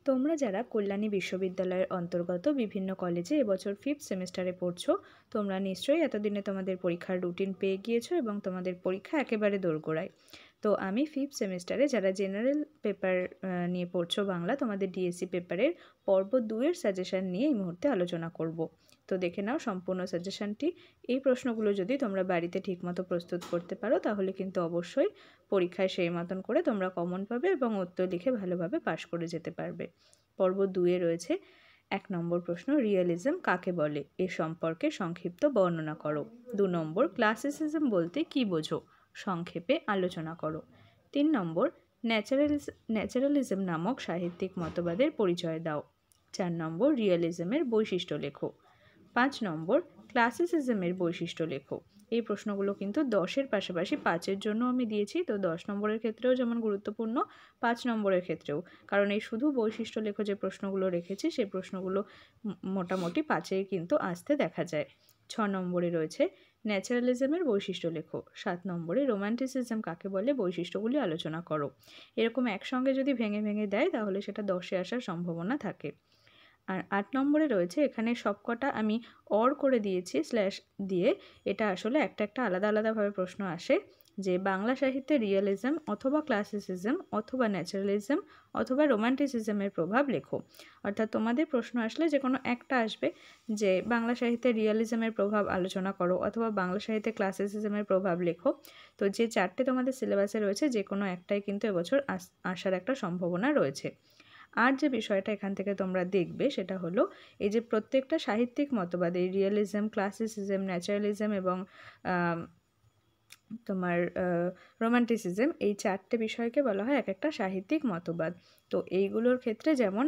তোমরা যারা কল্যাণী বিশ্ববিদ্যালয়ের অন্তর্গত বিভিন্ন কলেজে এবছর 5th সেমেস্টারে পড়ছো, তোমরা নিশ্চয়ই এতদিনে তোমাদের পরীক্ষার রুটিন পেয়ে গিয়েছো এবং তোমাদের পরীক্ষা একেবারে দোরগোড়ায়। তো আমি 5th সেমেস্টারে যারা জেনারেল পেপার নিয়ে পড়ছো বাংলা, তোমাদের ডিএসসি পেপারের পর্ব 2-এর সাজেশান নিয়ে এই মুহূর্তে আলোচনা করব। তো দেখে নাও সম্পূর্ণ সাজেশানটি। এই প্রশ্নগুলো যদি তোমরা বাড়িতে ঠিকমতো প্রস্তুত করতে পারো তাহলে কিন্তু অবশ্যই পরীক্ষায় সেই মতন করে তোমরা কমন পাবে এবং উত্তর লিখে ভালোভাবে পাশ করে যেতে পারবে। পর্ব 2-এ রয়েছে 1 নম্বর প্রশ্ন, রিয়েলিজম কাকে বলে, এ সম্পর্কে সংক্ষিপ্ত বর্ণনা করো। 2 নম্বর, ক্লাসিসিজম বলতে কী বোঝো, সংক্ষেপে আলোচনা করো। 3 নম্বর, ন্যাচারালিজম নামক সাহিত্যিক মতবাদের পরিচয় দাও। 4 নম্বর, রিয়েলিজমের বৈশিষ্ট্য লেখো। 5 নম্বর, ক্লাসিসিজমের বৈশিষ্ট্য লেখো। এই প্রশ্নগুলো কিন্তু 10-এর পাশাপাশি 5-এর জন্য আমি দিয়েছি, তো 10 নম্বরের ক্ষেত্রেও যেমন গুরুত্বপূর্ণ 5 নম্বরের ক্ষেত্রেও, কারণ এই শুধু বৈশিষ্ট্য লেখো যে প্রশ্নগুলো রেখেছি সেই প্রশ্নগুলো মোটামুটি 5-এ কিন্তু আসতে দেখা যায়। 6 নম্বরে রয়েছে ন্যাচারালিজমের বৈশিষ্ট্য লেখো। 7 নম্বরে রোম্যান্টিসিজম কাকে বলে, বৈশিষ্ট্যগুলি আলোচনা করো। এরকম একসঙ্গে যদি ভেঙে ভেঙে দেয় তাহলে সেটা 10-এ আসার সম্ভাবনা থাকে। আর 8 নম্বরে রয়েছে, এখানে সবকটা আমি অর করে দিয়েছি স্ল্যাশ দিয়ে, এটা আসলে একটা একটা আলাদা আলাদাভাবে প্রশ্ন আসে যে বাংলা সাহিত্যে রিয়েলিজম অথবা ক্লাসিসিজম অথবা ন্যাচারালিজম অথবা রোম্যান্টিসিজমের প্রভাব লেখো। অর্থাৎ তোমাদের প্রশ্ন আসলে যে কোনো একটা আসবে যে বাংলা সাহিত্যে রিয়েলিজমের প্রভাব আলোচনা করো অথবা বাংলা সাহিত্যে ক্লাসিসিজমের প্রভাব লেখো। তো যে 4টে তোমাদের সিলেবাসে রয়েছে যে কোনো একটাই কিন্তু এবছর আসার একটা সম্ভাবনা রয়েছে। আর যে বিষয়টা এখান থেকে তোমরা দেখবে সেটা হলো এই যে প্রত্যেকটা সাহিত্যিক মতবাদ, এই রিয়েলিজম, ক্লাসিসিজম, ন্যাচারালিজম এবং তোমার রোম্যান্টিসিজম, এই 4টে বিষয়কে বলা হয় এক একটা সাহিত্যিক মতবাদ। তো এইগুলোর ক্ষেত্রে যেমন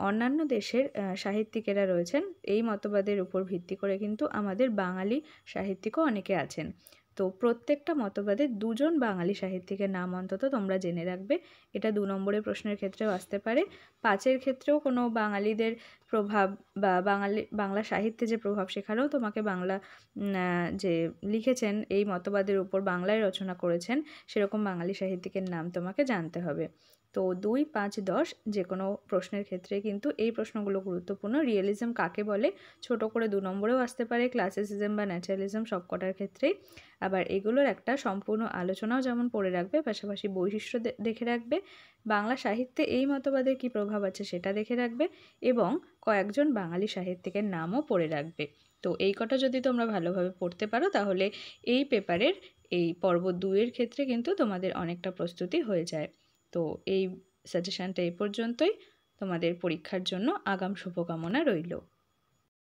অন্যান্য দেশের সাহিত্যিকেরা রয়েছেন, এই মতবাদের উপর ভিত্তি করে কিন্তু আমাদের বাঙালি সাহিত্যিকও অনেকে আছেন। তো প্রত্যেকটা মতবাদের 2জন বাঙালি সাহিত্যিকের নাম অন্তত তোমরা জেনে রাখবে। এটা 2 নম্বরের প্রশ্নের ক্ষেত্রেও আসতে পারে। 5-এর ক্ষেত্রেও কোনো বাঙালিদের প্রভাব বা বাংলা সাহিত্যে যে প্রভাব, সেখানেও তোমাকে বাংলা যে লিখেছেন এই মতবাদের উপর, বাংলায় রচনা করেছেন সেরকম বাঙালি সাহিত্যিকের নাম তোমাকে জানতে হবে। তো 2, 5, 10 যে কোনো প্রশ্নের ক্ষেত্রে কিন্তু এই প্রশ্নগুলো গুরুত্বপূর্ণ। রিয়েলিজম কাকে বলে ছোট করে 2 নম্বরেও আসতে পারে, ক্লাসিসিজম বা ন্যাচারালিজম সবকটার ক্ষেত্রেই। আবার এগুলোর একটা সম্পূর্ণ আলোচনাও যেমন পড়ে রাখবে, পাশাপাশি বৈশিষ্ট্য দেখে রাখবে, বাংলা সাহিত্যে এই মতবাদের কী প্রভাব আছে সেটা দেখে রাখবে এবং কয়েকজন বাঙালি সাহিত্যিকের নামও পড়ে রাখবে। তো এই কটা যদি তোমরা ভালোভাবে পড়তে পারো তাহলে এই পেপারের এই পর্ব 2-এর ক্ষেত্রে কিন্তু তোমাদের অনেকটা প্রস্তুতি হয়ে যায়। তো এই সাজেশানটা এই পর্যন্তই। তোমাদের পরীক্ষার জন্য আগাম শুভকামনা রইল।